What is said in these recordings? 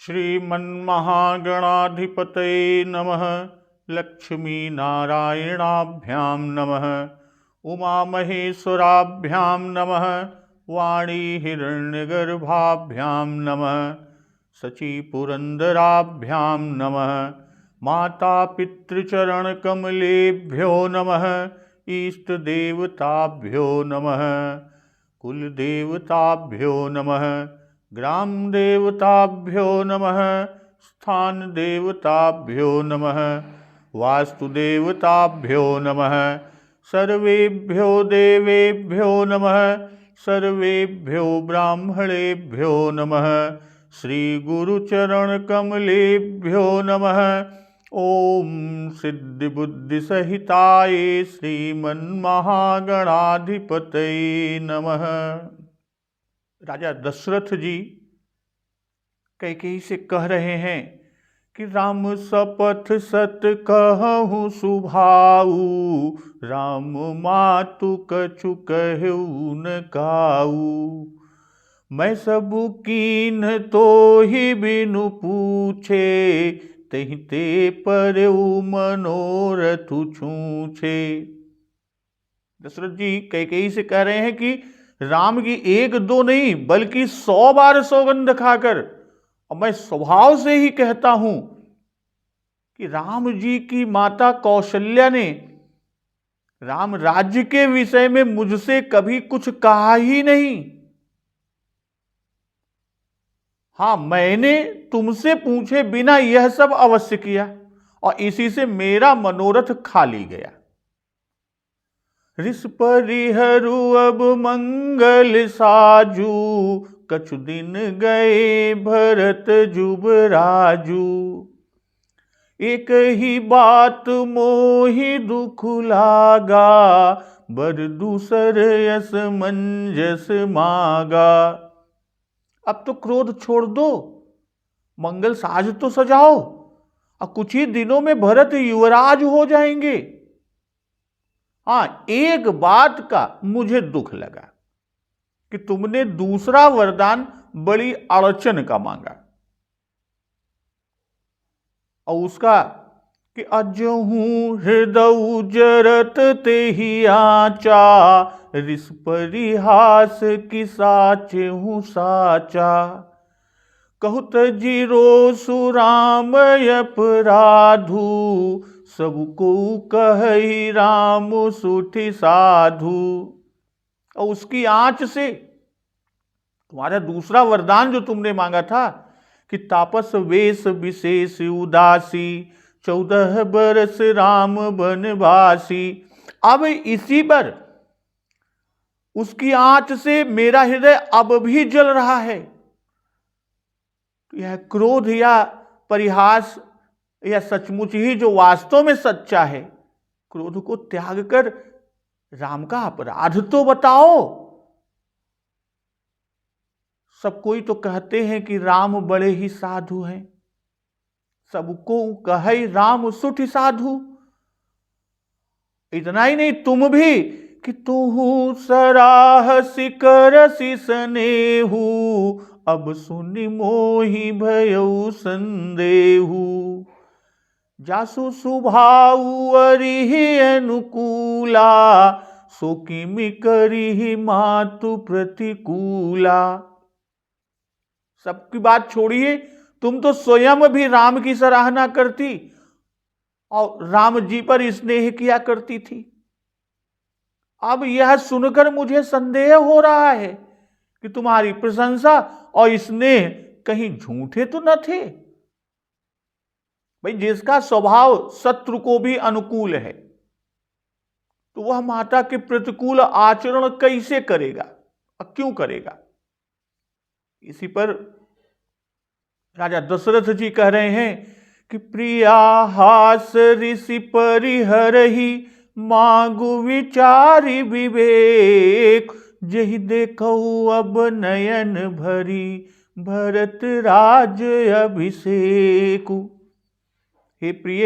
श्रीमन्महागणाधिपतये नमः। लक्ष्मीनारायणाभ्यां नमः। उमामहेश्वराभ्यां नमः। वाणीहिरण्यगर्भाभ्यां नमः। शचीपुरन्दराभ्यां नमः। मातापितृचरणकमलेभ्यो नमः। इष्टदेवताभ्यो नमः। कुलदेवताभ्यो नमः। ग्रामदेवताभ्यो नमः। स्थानदेवताभ्यो नमः। वास्तुदेवताभ्यो नमः। सर्वेभ्यो देवेभ्यो नमः। सर्वेभ्यो ब्राह्मणेभ्यो नमः। श्रीगुरुचरणकमलेभ्यो नमः। ओम सिद्धिबुद्धिसहिताय श्रीमन्महागणाधिपतये नमः। राजा दशरथ जी कैकेयी से कह रहे हैं कि राम सपथ सत कहूँ सुभाऊ, राम मातु कछु कहूँ न काऊ। मैं सबु कीन तो ही बिनु पूछे, तहि ते परऊ मनोरथ छूछे। दशरथ जी कैकेयी से कह रहे हैं कि राम की एक दो नहीं बल्कि 100 बार सौगंध खाकर और मैं स्वभाव से ही कहता हूं कि राम जी की माता कौशल्या ने राम राज्य के विषय में मुझसे कभी कुछ कहा ही नहीं। हां, मैंने तुमसे पूछे बिना यह सब अवश्य किया और इसी से मेरा मनोरथ खाली गया। ऋष परिहरु अब मंगल साजू, कछु दिन गए भरत जुबराजू। एक ही बात मोहि दुख लागा, बर दूसर यस मंजस मागा। अब तो क्रोध छोड़ दो, मंगल साज तो सजाओ और कुछ ही दिनों में भरत युवराज हो जाएंगे। हां, एक बात का मुझे दुख लगा कि तुमने दूसरा वरदान बड़ी अड़चन का मांगा और उसका कि अजहूं हृदय जरत ते ही आचा, रिस परिहास की साचे हूं साचा। कहत जीरो सुराम अपराधु, सबको कहि राम सुठि साधु। और उसकी आंच से तुम्हारा दूसरा वरदान जो तुमने मांगा था कि तापस वेश विशेष उदासी, 14 बरस राम बनवासी। अब इसी पर उसकी आंच से मेरा हृदय अब भी जल रहा है। यह क्रोध या परिहास या सचमुच ही जो वास्तव में सच्चा है, क्रोध को त्याग कर राम का अपराध तो बताओ। सब कोई तो कहते हैं कि राम बड़े ही साधु हैं, सबको कहे राम सुठि साधु। इतना ही नहीं, तुम भी कि तुहु सराहसि करसि सनेहु, अब सुनि मोहि भयउ संदेहु। जासु सुभाऊ अरिहि अनुकूला, सो किमि करिहि मातु प्रतिकूला। सबकी बात छोड़िए, तुम तो स्वयं भी राम की सराहना करती और राम जी पर स्नेह किया करती थी। अब यह सुनकर मुझे संदेह हो रहा है कि तुम्हारी प्रशंसा और स्नेह कहीं झूठे तो न थे। भाई, जिसका स्वभाव शत्रु को भी अनुकूल है तो वह माता के प्रतिकूल आचरण कैसे करेगा और क्यों करेगा। इसी पर राजा दशरथ जी कह रहे हैं कि प्रिया हास ऋषि परिहरहि, मांगु विचारि विवेक। जहि देखऊ अब नयन भरी, भरत राज अभिषेक। हे प्रिय,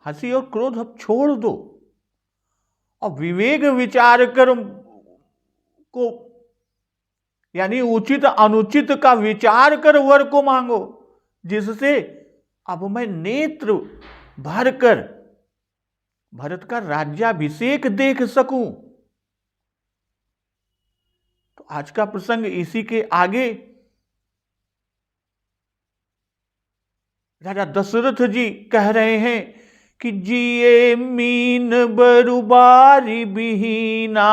हंसी और क्रोध अब छोड़ दो और विवेक विचार कर को यानी उचित अनुचित का विचार कर वर को मांगो, जिससे अब मैं नेत्र भरकर भरत का राज्याभिषेक देख सकूं। तो आज का प्रसंग इसी के आगे राजा दशरथ जी कह रहे हैं कि जिए मीन बरुबारी बिहीना,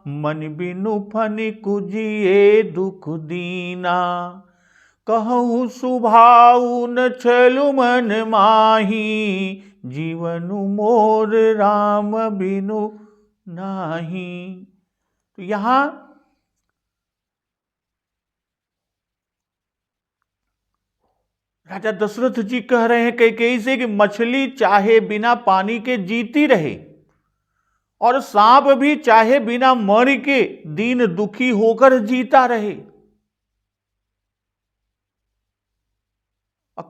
मन बिनु फनि कुजिए दुख दीना। कहूँ सुभाऊ न छलु मन माही, जीवनु मोर राम बिनु नाही। तो यहां राजा दशरथ जी कह रहे हैं कैकेयी से कि मछली चाहे बिना पानी के जीती रहे, और सांप भी चाहे बिना मणि के दीन दुखी होकर जीता रहे।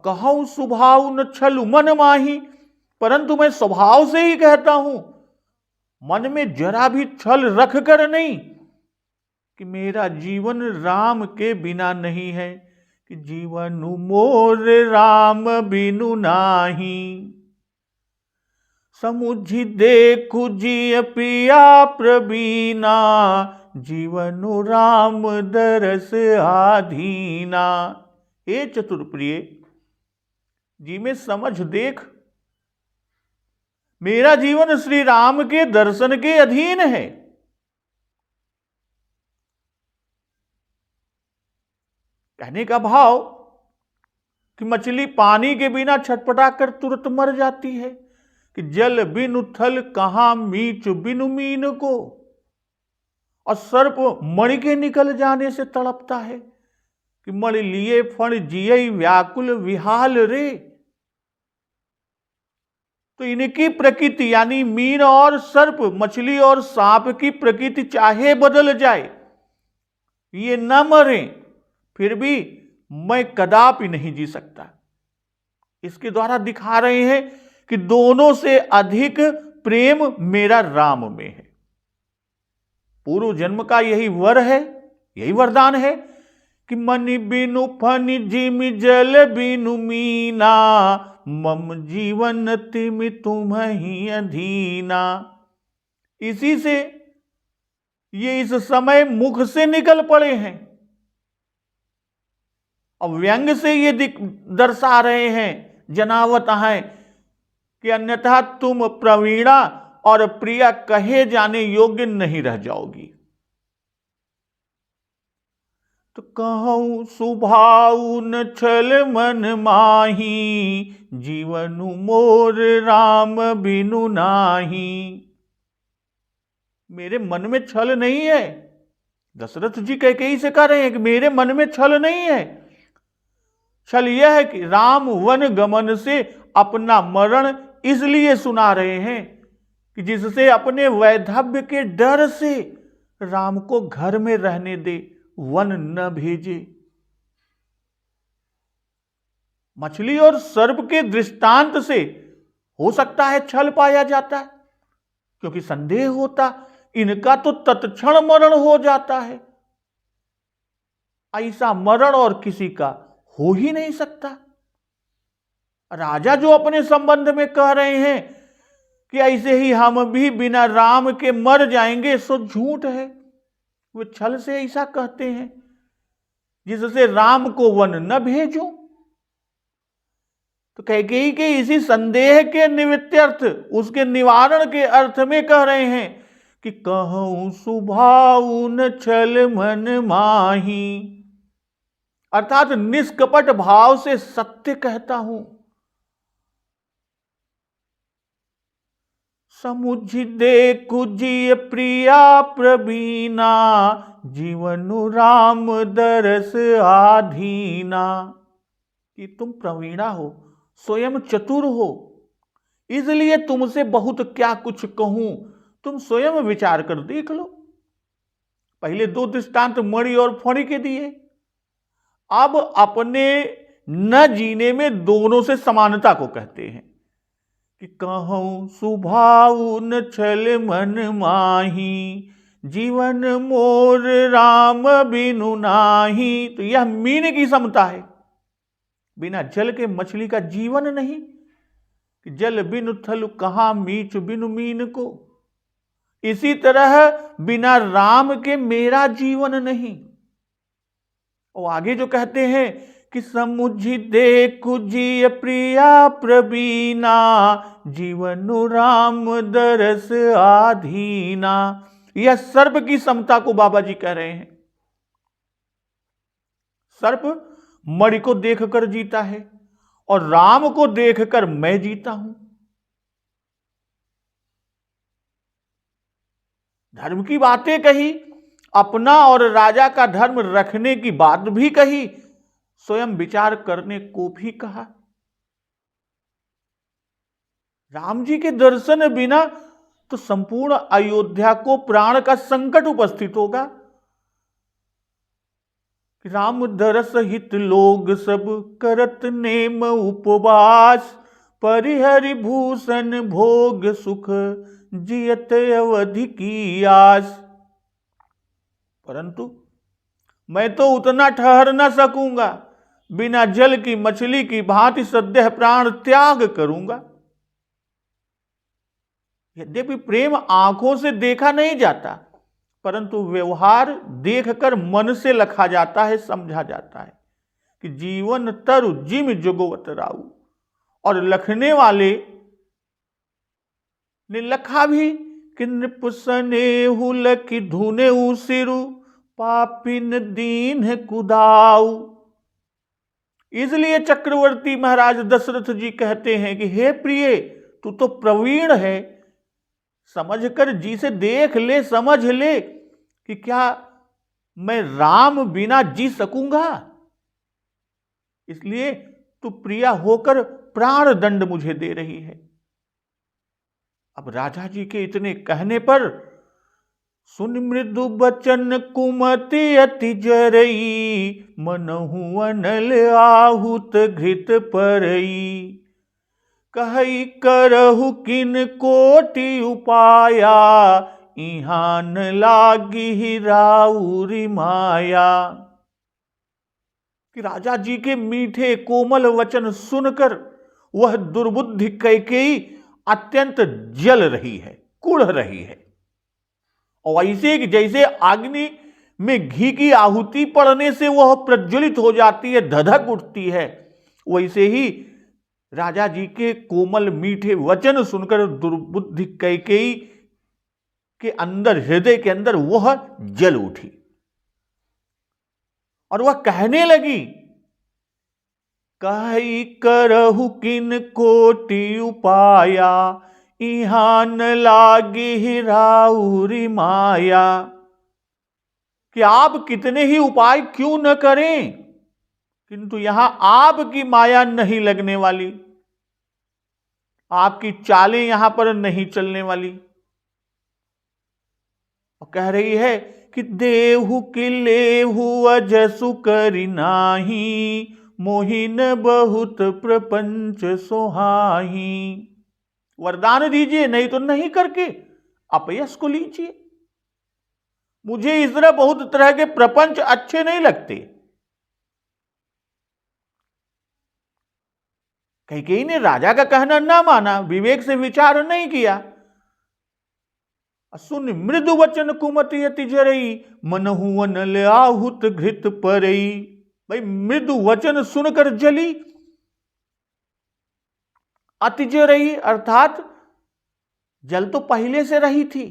कहूं स्वभाव न छलु मन माही, परंतु मैं स्वभाव से ही कहता हूं, मन में जरा भी छल रख कर नहीं, कि मेरा जीवन राम के बिना नहीं है, कि जीवनु मोर राम बिनु नाही। समुझि देखु जिय प्रिया प्रवीणा, जीवनु राम दरस आधीना। हे चतुर्प्रिय जी में समझ देख, मेरा जीवन श्री राम के दर्शन के अधीन है। कहने का भाव कि मछली पानी के बिना छटपटा कर तुरंत मर जाती है, कि जल बिनु थल कहां मीच बिनु मीन को, और सर्प मणि के निकल जाने से तड़पता है, कि मणि लिए फण जियई व्याकुल विहाल रे। तो इनकी प्रकृति यानी मीन और सर्प, मछली और सांप की प्रकृति चाहे बदल जाए, ये न मरे, फिर भी मैं कदापि नहीं जी सकता। इसके द्वारा दिखा रहे हैं कि दोनों से अधिक प्रेम मेरा राम में है। पूर्व जन्म का यही वर है, यही वरदान है कि मनि बिनु फनि जिमि जल बिनु मीना, मम जीवन तिमि तुम्हि अधीना। इसी से ये इस समय मुख से निकल पड़े हैं, और व्यंग से ये दर्शा रहे हैं, जनावत है कि अन्यथा तुम प्रवीणा और प्रिया कहे जाने योग्य नहीं रह जाओगी। तो कहूं सुभाऊ न छल मन माही, जीवनु मोर राम बिनु नाही। मेरे मन में छल नहीं है। दशरथ जी कैकेयी से कह रहे हैं कि मेरे मन में छल नहीं है। छल यह है कि राम वन गमन से अपना मरण इसलिए सुना रहे हैं कि जिससे अपने वैधव्य के डर से राम को घर में रहने दे, वन न भेजे। मछली और सर्प के दृष्टांत से हो सकता है छल पाया जाता है, क्योंकि संदेह होता इनका तो तत्क्षण मरण हो जाता है। ऐसा मरण और किसी का हो ही नहीं सकता। राजा जो अपने संबंध में कह रहे हैं कि ऐसे ही हम भी बिना राम के मर जाएंगे, सो झूठ है। वे छल से ऐसा कहते हैं जिससे राम को वन न भेजो। तो कैकेयी के इसी संदेह के निवृत्त्यर्थ, उसके निवारण के अर्थ में कह रहे हैं कि कहूं सुभाऊ न छल मन माही, अर्थात निष्कपट भाव से सत्य कहता हूं। समुझि देखु जिय प्रिया प्रवीणा, जीवनु राम दरस आधीना। कि तुम प्रवीणा हो, स्वयं चतुर हो, इसलिए तुमसे बहुत क्या कुछ कहूं, तुम स्वयं विचार कर देख लो। पहले दो दृष्टांत मणि और फणि के दिए, अब अपने न जीने में दोनों से समानता को कहते हैं कि कहूं सुभाऊ न छल मन माही, जीवन मोर राम बिनु नाही। तो यह मीन की समता है। बिना जल के मछली का जीवन नहीं। जल बिनु थल कहां मीच बिनु मीन को। इसी तरह बिना राम के मेरा जीवन नहीं। और आगे जो कहते हैं कि समुझि देखु जी प्रिया प्रवीणा, जीवनु राम दरस आधीना। यह सर्प की समता को बाबा जी कह रहे हैं। सर्प मणि को देखकर जीता है और राम को देखकर मैं जीता हूं। धर्म की बातें कही, अपना और राजा का धर्म रखने की बात भी कही, स्वयं विचार करने को भी कहा। राम जी के दर्शन बिना तो संपूर्ण अयोध्या को प्राण का संकट उपस्थित होगा। राम दरस हित लोग सब करत नेम उपवास, परिहरि भूषण भोग सुख जियत अवधि की आस। परंतु मैं तो उतना ठहर न सकूंगा, बिना जल की मछली की भांति सद्य प्राण त्याग करूंगा। यद्यपि प्रेम आंखों से देखा नहीं जाता, परंतु व्यवहार देखकर मन से लखा जाता है, समझा जाता है कि जीवन तरु जिम जुगवत राऊ। और लखने वाले ने लखा भी कि नृप सनेहु लखि धुने सिरु, पापिन दीन कुदाऊ। इसलिए चक्रवर्ती महाराज दशरथ जी कहते हैं कि हे प्रिय, तू तो प्रवीण है, समझकर जी से देख ले, समझ ले कि क्या मैं राम बिना जी सकूंगा। इसलिए तू प्रिया होकर प्राण दंड मुझे दे रही है। अब राजा जी के इतने कहने पर सुन मृदु बचन कुमति अति जरई, मनहु अनल आहुत घृत परई। कहई करहु किन कोटि उपाया, इहां न लागी राउरी माया। कि राजा जी के मीठे कोमल वचन सुनकर वह दुर्बुद्धि कैकेयी अत्यंत जल रही है, कुढ़ रही है। और ऐसे कि जैसे अग्नि में घी की आहुति पड़ने से वह प्रज्वलित हो जाती है, धधक उठती है, वैसे ही राजा जी के कोमल मीठे वचन सुनकर दुर्बुद्धि कैकेयी के अंदर, हृदय के अंदर वह जल उठी और वह कहने लगी, कहई करहु किन कोटि उपाया, इहां न लागी राउरी माया। कि आप कितने ही उपाय क्यों न करें, किंतु यहां आपकी माया नहीं लगने वाली, आपकी चालें यहां पर नहीं चलने वाली। और कह रही है कि देहु कि लेहु अजसु करि नाही, मोहिन बहुत प्रपंच सोहाही। वरदान दीजिए, नहीं तो नहीं करके अपयश को लीजिए। मुझे इस तरह बहुत तरह के प्रपंच अच्छे नहीं लगते। कैकेयी ने राजा का कहना ना माना, विवेक से विचार नहीं किया। सुन मृदु वचन कुमति अति जरई, मनहु अनल आहुत घृत परई। भाई मृदु वचन सुनकर जली, अति जरई अर्थात जल तो पहले से रही थी,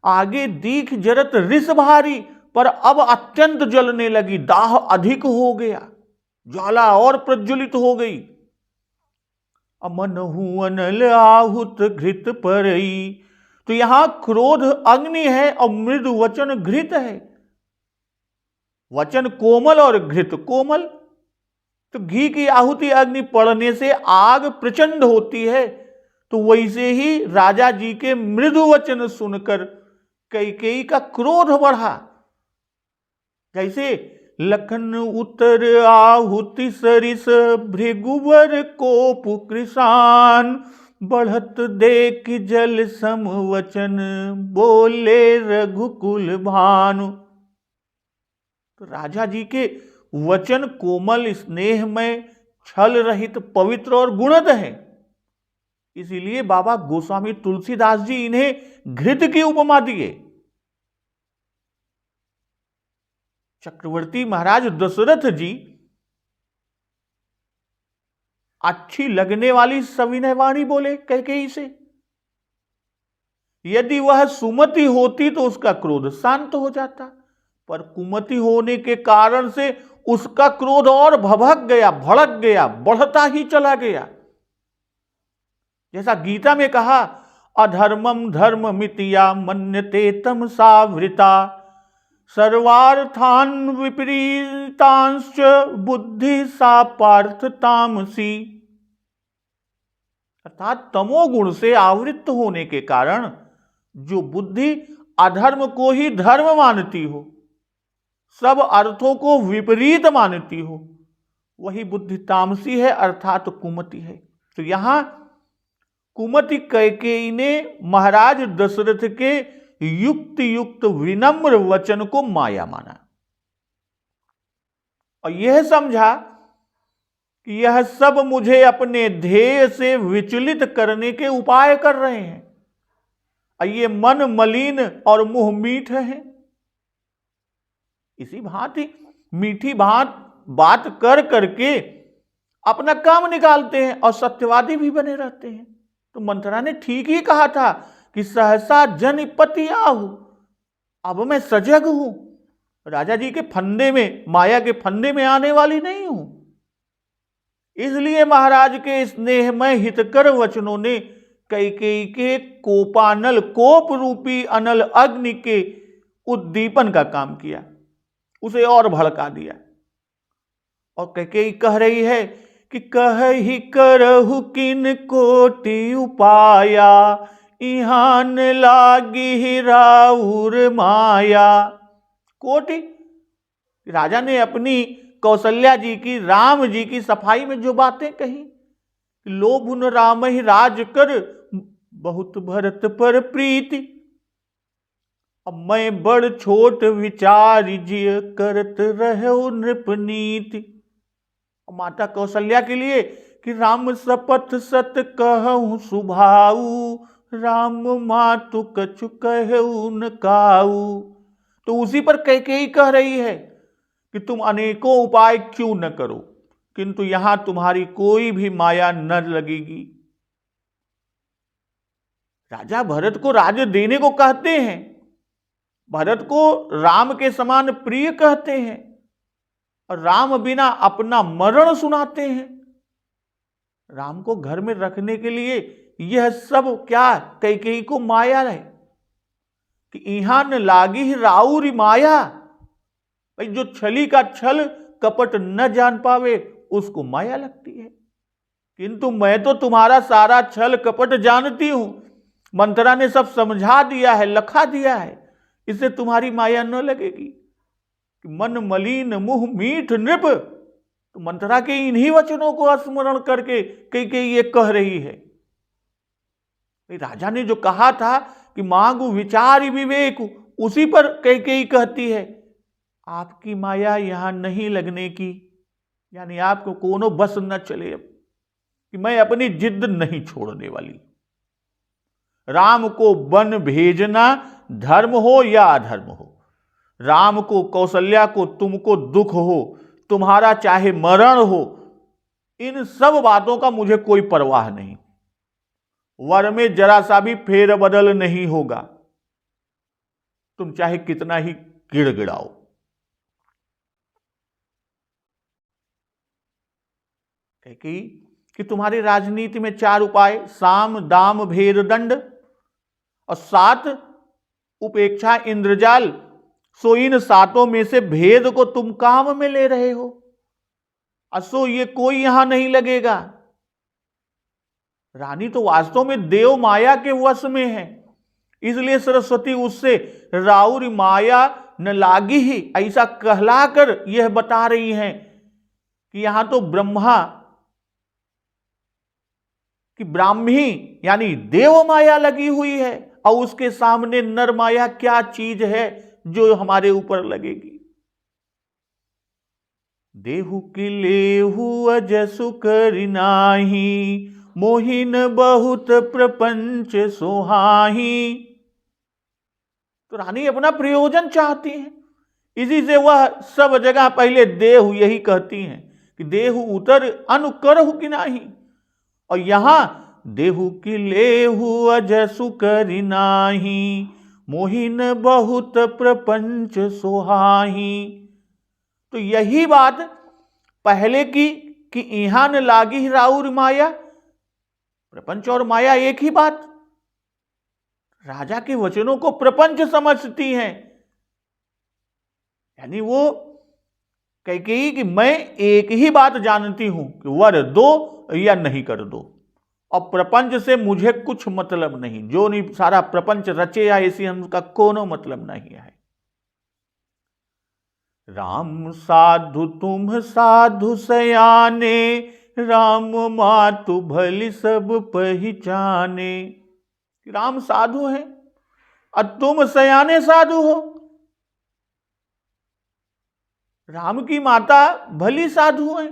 आगे दीख जरत रिस भारी, पर अब अत्यंत जलने लगी, दाह अधिक हो गया, ज्वाला और प्रज्वलित हो गई। मनहु अनल आहुत घृत परई। तो यहां क्रोध अग्नि है और मृदु वचन घृत है। वचन कोमल और घृत कोमल। तो घी की आहुति अग्नि पड़ने से आग प्रचंड होती है, तो वैसे ही राजा जी के मृदु वचन सुनकर कैकेयी का क्रोध बढ़ा। जैसे लखन उतर आहुति सरिस, भृगुवर कोप कृसान, बढ़त देख जल सम वचन, बोले रघुकुल भानु। तो राजा जी के वचन कोमल, स्नेह में, छल रहित, पवित्र और गुणद हैं। इसीलिए बाबा गोस्वामी तुलसीदास जी इन्हें घृत की उपमा दिए। चक्रवर्ती महाराज दशरथ जी अच्छी लगने वाली सविनय वाणी बोले कैकेयी से। यदि वह सुमति होती तो उसका क्रोध शांत हो जाता, पर कुमति होने के कारण से उसका क्रोध और भभक गया, भड़क गया, बढ़ता ही चला गया। जैसा गीता में कहा, अधर्मम धर्म मितिया मन्यते तमसावृता, सर्वार्थान विपरीतांश्च बुद्धि सा पार्थ तामसी। अर्थात तमोगुण से आवृत होने के कारण जो बुद्धि अधर्म को ही धर्म मानती हो, सब अर्थों को विपरीत मानती हो, वही बुद्धि तामसी है, अर्थात कुमति है। तो यहां कुमति कैकेयी ने महाराज दशरथ के युक्त युक्त विनम्र वचन को माया माना और यह समझा कि यह सब मुझे अपने ध्येय से विचलित करने के उपाय कर रहे हैं और ये मन मलिन और मुंह मीठ हैं। इसी भांति मीठी बात कर करके अपना काम निकालते हैं और सत्यवादी भी बने रहते हैं। तो मंथरा ने ठीक ही कहा था कि सहसा जन पति आहु, अब मैं सजग हूं, राजा जी के फंदे में, माया के फंदे में आने वाली नहीं हूं। इसलिए महाराज के स्नेहमय हितकर वचनों ने कैकेयी के कोपानल, कोप रूपी अनल अग्नि के उद्दीपन का काम किया, उसे और भड़का दिया। और कैकेयी कह रही है कि कहि करहु किन कोटि उपाया, इहान लागी राउर माया। कोटि, राजा ने अपनी कौशल्या जी की, राम जी की सफाई में जो बातें कही, लोभुन राम ही राज कर बहुत भरत पर प्रीति, अब मैं बड़ छोट विचार जिय करत रहो नृपनीति। माता कौशल्या के लिए कि राम सपथ सत कहूं सुभाऊ, राम मातु कछु कहूं न काऊ। तो उसी पर कैकेयी कह रही है कि तुम अनेकों उपाय क्यों न करो, किंतु यहां तुम्हारी कोई भी माया न लगेगी। राजा भरत को राज्य देने को कहते हैं, भरत को राम के समान प्रिय कहते हैं और राम बिना अपना मरण सुनाते हैं। राम को घर में रखने के लिए यह सब क्या कैकेयी को माया है कि इहां न लागी ही राउरी माया। भाई जो छली का छल कपट न जान पावे उसको माया लगती है, किंतु मैं तो तुम्हारा सारा छल कपट जानती हूं। मंथरा ने सब समझा दिया है, लखा दिया है, इससे तुम्हारी माया न लगेगी। मन मलिन मुंह मीठ नृप, तो मंथरा के इन्हीं वचनों को स्मरण करके कैकेयी ये कह रही है। राजा ने जो कहा था कि मांगू विचार विवेक, उसी पर कैकेयी कहती है आपकी माया यहां नहीं लगने की, यानी आपको कोनो बस न चले अब, कि मैं अपनी जिद नहीं छोड़ने वाली। राम को वन भेजना धर्म हो या अधर्म हो, राम को, कौशल्या को, तुमको दुख हो, तुम्हारा चाहे मरण हो, इन सब बातों का मुझे कोई परवाह नहीं। वर में जरा सा भी फेर बदल नहीं होगा, तुम चाहे कितना ही गिड़गिड़ाओ। कैकेयी कि तुम्हारी राजनीति में 4 उपाय, साम दाम भेद दंड और 7 उपेक्षा इंद्रजाल, सो इन 7 में से भेद को तुम काम में ले रहे हो, असो ये कोई यहां नहीं लगेगा। रानी तो वास्तव में देव माया के वश में है, इसलिए सरस्वती उससे राउरी माया न लागी ही ऐसा कहलाकर यह बता रही हैं कि यहां तो ब्रह्मा कि ब्राह्मी यानी देव माया लगी हुई है और उसके सामने नर माया क्या चीज है जो हमारे ऊपर लगेगी। देहु की लेहु अजसु करि नाही, मोहिन बहुत प्रपंच सोहाही। तो रानी अपना प्रयोजन चाहती हैं, इसी से वह सब जगह पहले देहु यही कहती हैं कि देहु उतर अनु करहु कि नाही, और यहां देहु की लेहु अजसु करि नाही, मोहिन बहुत प्रपंच सोहाही। तो यही बात पहले की कि इहान लागी राउर माया, प्रपंच और माया एक ही बात। राजा के वचनों को प्रपंच समझती हैं, यानी वो कैकेयी कि मैं एक ही बात जानती हूं कि वर दो या नहीं कर दो, और प्रपंच से मुझे कुछ मतलब नहीं, जो नहीं सारा प्रपंच रचे या ऐसी हमका कोनो मतलब नहीं है। राम साधु तुम साधु सयाने, राम मातु भली सब पहचाने। राम साधु है और तुम सयाने साधु हो। राम की माता भली साधु है,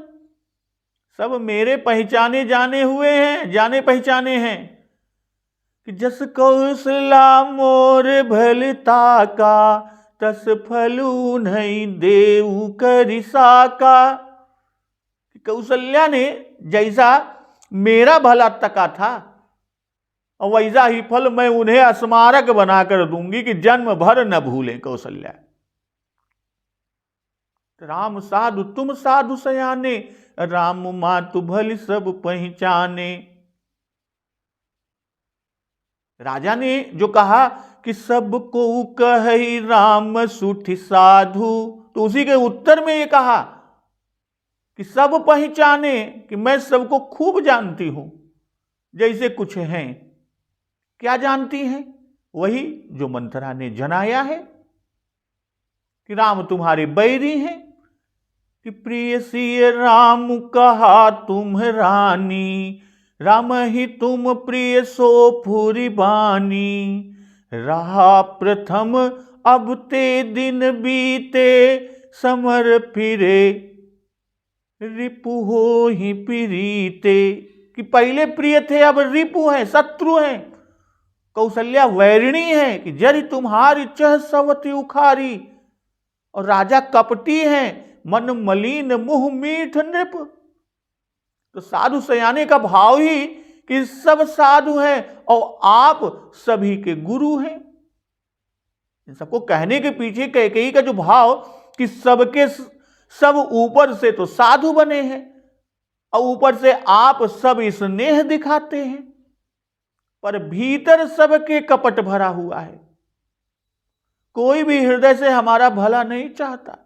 सब मेरे पहचाने जाने हुए हैं, जाने पहचाने हैं। कि जस कौशला मोर भलता का, तस फलू नहीं देऊ करि साका। कौशल्या ने जैसा मेरा भला तका था, और वैसा ही फल मैं उन्हें स्मारक बनाकर दूंगी कि जन्म भर न भूलें कौशल्या। राम साधु तुम साधु सयाने, राम मातु भली सब पहचाने। राजा ने जो कहा कि सबको कहि राम सुठि साधु, तो उसी के उत्तर में ये कहा कि सब पहचाने, कि मैं सबको खूब जानती हूं जैसे कुछ हैं। क्या जानती हैं? वही जो मंथरा ने जनाया है कि राम तुम्हारे बैरी हैं। कि प्रिय सिय राम कहा तुम रानी, राम ही तुम प्रिय सो फुरी बानी। रहा प्रथम अब ते दिन बीते, समर फिरे रिपु हो ही प्रीते। कि पहले प्रिय थे अब रिपु हैं, शत्रु हैं। कौशल्या वैरिणी है कि जरि तुम्हारी चह सवति उखारी, और राजा कपटी हैं, मन मलिन मुह मीठ नृप। तो साधु सयाने का भाव ही कि सब साधु हैं और आप सभी के गुरु हैं। इन सबको कहने के पीछे कैकेयी का जो भाव कि सबके सब ऊपर से तो साधु बने हैं और ऊपर से आप सब स्नेह दिखाते हैं, पर भीतर सबके कपट भरा हुआ है। कोई भी हृदय से हमारा भला नहीं चाहता,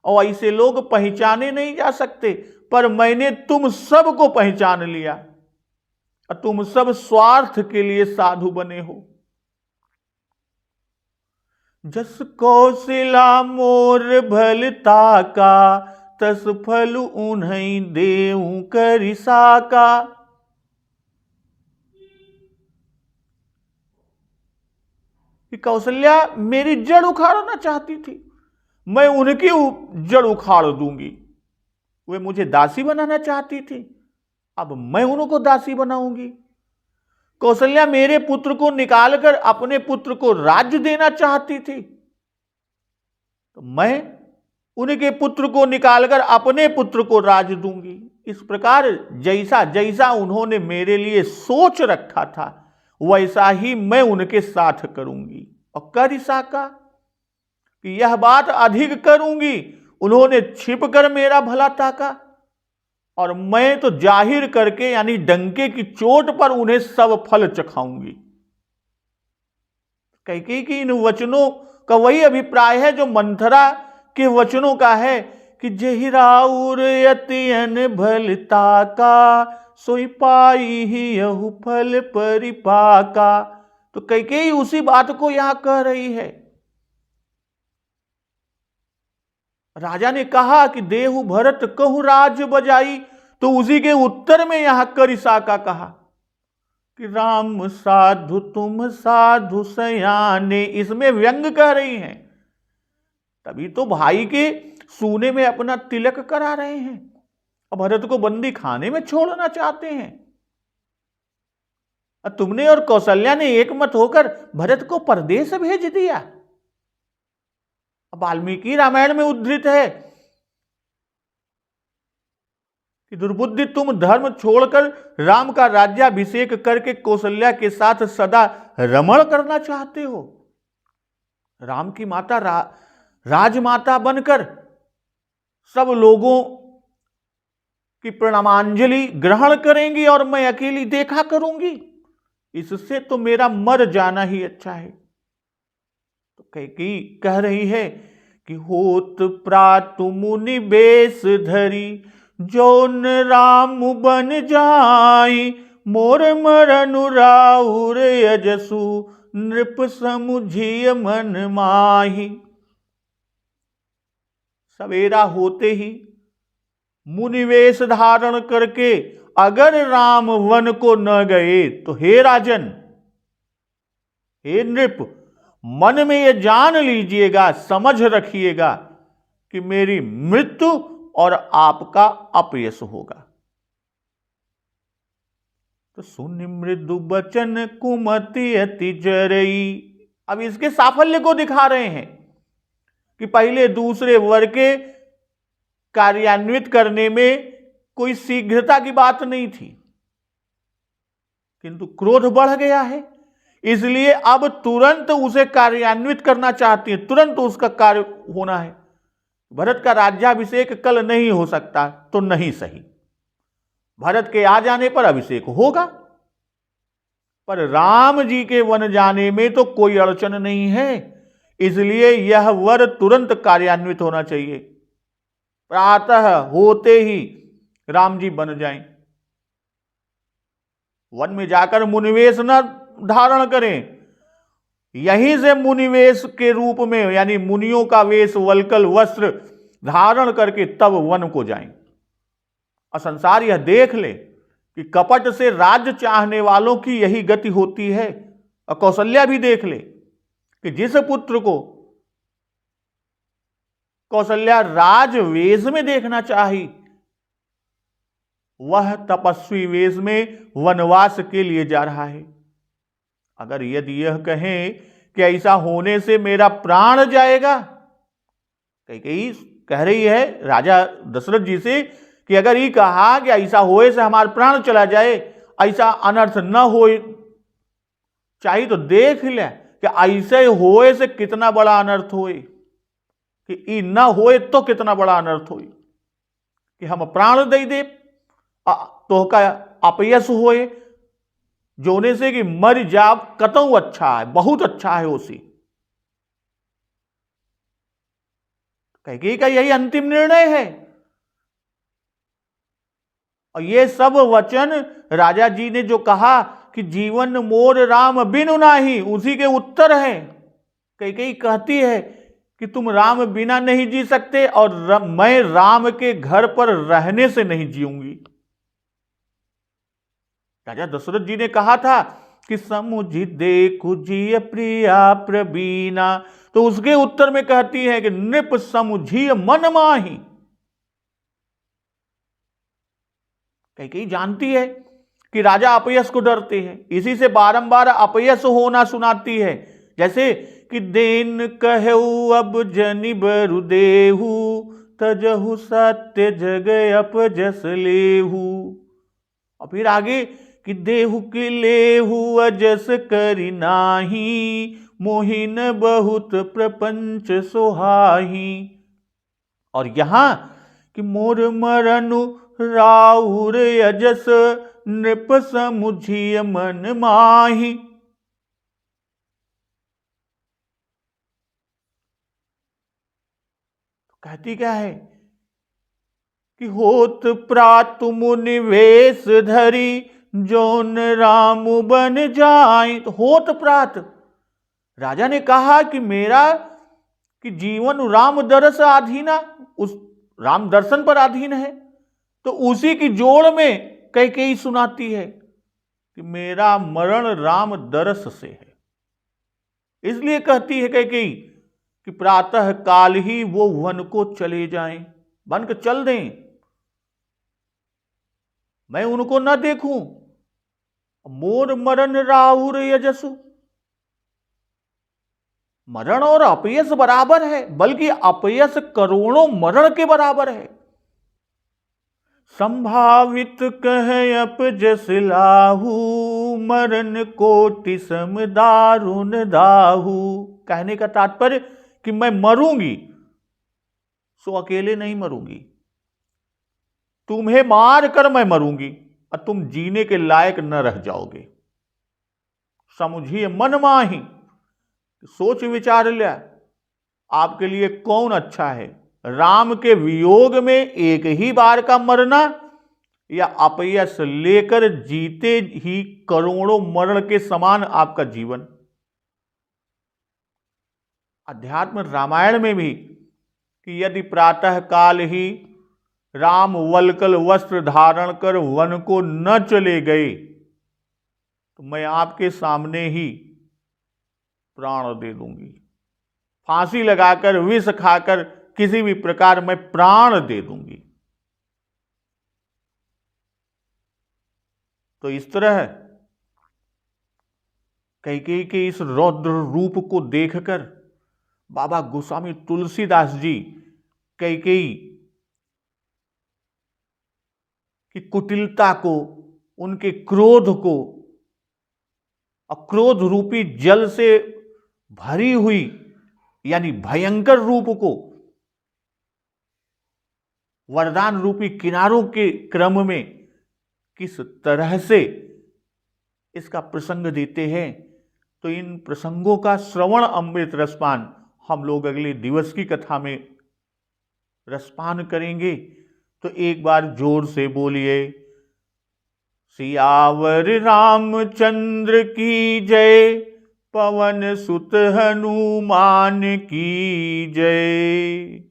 और ऐसे लोग पहचाने नहीं जा सकते। पर मैंने तुम सबको पहचान लिया, और तुम सब स्वार्थ के लिए साधु बने हो। जस कौशला मोर भलता का, तस फल उन्हीं देऊ करि साका। कौशल्या मेरी जड़ उखाड़ना चाहती थी, मैं उनकी जड़ उखाड़ दूंगी। वे मुझे दासी बनाना चाहती थी, अब मैं उनको दासी बनाऊंगी। कौशल्या मेरे पुत्र को निकालकर अपने पुत्र को राज्य देना चाहती थी, तो मैं उनके पुत्र को निकालकर अपने पुत्र को राज्य दूंगी। इस प्रकार जैसा जैसा उन्होंने मेरे लिए सोच रखा था, वैसा ही मैं उनके साथ करूंगी। और करि साका कि यह बात अधिक करूंगी, उन्होंने छिप कर मेरा भला ताका, और मैं तो जाहिर करके यानी डंके की चोट पर उन्हें सब फल चखाऊंगी। कैकेयी की इन वचनों का वही अभिप्राय है जो मंथरा के वचनों का है कि जेहि राउर यतियन भलता का, सोई पाई ही यहु फल परिपाका। तो कैकेयी उसी बात को यहां कह रही है। राजा ने कहा कि देहु भरत कहु राज बजाई, तो उसी के उत्तर में यहां करि साका कहा कि राम साधु तुम साधु सयाने, इसमें व्यंग कह रही हैं। तभी तो भाई के सूने में अपना तिलक करा रहे हैं और भरत को बंदी खाने में छोड़ना चाहते हैं। और तुमने और कौशल्या ने एक मत होकर भरत को परदेश भेज दिया। वाल्मीकि रामायण में उद्धृत है कि दुर्बुद्धि, तुम धर्म छोड़कर राम का राज्याभिषेक करके कौशल्या के साथ सदा रमण करना चाहते हो। राम की माता राजमाता बनकर सब लोगों की प्रणामांजलि ग्रहण करेंगी और मैं अकेली देखा करूंगी। इससे तो मेरा मर जाना ही अच्छा है। तो कैकेयी कह रही है कि होत प्रातु मुनि बेश धरी, जौन राम बन जाई, मोर मरनु राउर यजसु, नृप समुझिय मन माही। सवेरा होते ही मुनिवेश धारण करके अगर राम वन को न गए तो हे राजन, हे नृप, मन में यह जान लीजिएगा, समझ रखिएगा कि मेरी मृत्यु और आपका अपयश होगा। तो सुनि मृदु बचन कुमति अति जरई। अब इसके साफल्य को दिखा रहे हैं कि पहले दूसरे वर के कार्यान्वित करने में कोई शीघ्रता की बात नहीं थी, किंतु क्रोध बढ़ गया है, इसलिए अब तुरंत उसे कार्यान्वित करना चाहती है, तुरंत उसका कार्य होना है। भरत का राज्याभिषेक कल नहीं हो सकता तो नहीं सही, भरत के आ जाने पर अभिषेक होगा, पर राम जी के वन जाने में तो कोई अड़चन नहीं है, इसलिए यह वर तुरंत कार्यान्वित होना चाहिए। प्रातः होते ही राम जी बन जाएं, वन में जाकर मुनिवेश न धारण करें, यहीं से मुनिवेश के रूप में यानी मुनियों का वेश वल्कल वस्त्र धारण करके तब वन को जाएं। और संसार यह देख ले कि कपट से राज्य चाहने वालों की यही गति होती है। और कौशल्या भी देख ले कि जिस पुत्र को कौशल्या राजवेश में देखना चाही, वह तपस्वी वेश में वनवास के लिए जा रहा है। अगर यदि यह कहें कि ऐसा होने से मेरा प्राण जाएगा, कैकेयी कह रही है राजा दशरथ जी से कि अगर ये कहा कि ऐसा होए से हमारा प्राण चला जाए, ऐसा अनर्थ न हो, चाहिए तो देख ले कि ऐसे होए से कितना बड़ा अनर्थ होए, कि ई न होए तो कितना बड़ा अनर्थ होए, कि हम प्राण दे दे तो का अपयश होए, जोने से कि मर जाब कतऊ अच्छा है, बहुत अच्छा है उसी। कैकेयी का यही अंतिम निर्णय है। और ये सब वचन राजा जी ने जो कहा कि जीवन मोर राम बिनु नाही, उसी के उत्तर है। कैकेयी कहती है कि तुम राम बिना नहीं जी सकते और मैं राम के घर पर रहने से नहीं जीऊंगी। राजा दशरथ जी ने कहा था कि समुझि देखु जिय प्रिया प्रवीणा, तो उसके उत्तर में कहती है कि नृप समुझिय मन माही। कैकेयी जानती है कि राजा अपयश को डरते हैं, इसी से बारंबार अपयश होना सुनाती है। जैसे कि देन कहु अब जनि बरु देहु, तजहु सत्य जग अपजस लेहु। और फिर आगे कि देहु के लेहु अजस करि नाही, मोहिन बहुत प्रपंच सोहाही। और यहां कि मोर मरनु राउर अजस, नृप समुझिय मन माही। कहती क्या है कि होत प्रातु मुनि वेश धरी, जौन राम बन जाए। तो होत प्रात राजा ने कहा कि मेरा कि जीवन राम दरस आधीना, उस राम दर्शन पर अधीन है। तो उसी की जोड़ में कैकेयी सुनाती है कि मेरा मरण राम दरस से है। इसलिए कहती है कैकेयी कि प्रातः काल ही वो वन को चले जाएं, वन को चल दें, मैं उनको न देखूं। मोर मरण राहुर यजसु, मरण और अपयश बराबर है, बल्कि अपयश करोड़ों मरण के बराबर है। संभावित कह अपजस लाहू, मरण कोटि सम दारुण दाहू। कहने का तात्पर्य कि मैं मरूंगी सो अकेले नहीं मरूंगी, तुम्हें मार कर मैं मरूंगी और तुम जीने के लायक न रह जाओगे। समझिए मन माही, सोच विचार लिया आपके लिए कौन अच्छा है, राम के वियोग में एक ही बार का मरना या अपयश लेकर जीते ही करोड़ों मरण के समान आपका जीवन। अध्यात्म रामायण में भी कि यदि प्रातः काल ही राम वल्कल वस्त्र धारण कर वन को न चले गए तो मैं आपके सामने ही प्राण दे दूंगी, फांसी लगाकर विष खाकर किसी भी प्रकार मैं प्राण दे दूंगी। तो इस तरह कैकेयी के इस रौद्र रूप को देखकर बाबा गोस्वामी तुलसीदास जी कैकेयी की कुटिलता को, उनके क्रोध को, अक्रोध रूपी जल से भरी हुई यानी भयंकर रूप को वरदान रूपी किनारों के क्रम में किस तरह से इसका प्रसंग देते हैं। तो इन प्रसंगों का श्रवण अमृत रसपान हम लोग अगले दिवस की कथा में रसपान करेंगे। तो एक बार जोर से बोलिए, सियावर रामचंद्र की जय, पवन सुत हनुमान की जय।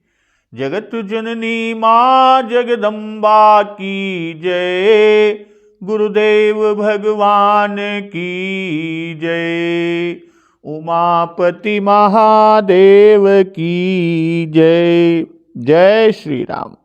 जगत जननी मां जगदम्बा की जय, गुरुदेव भगवान की जय। उमापति महादेव की जय। जय श्री राम।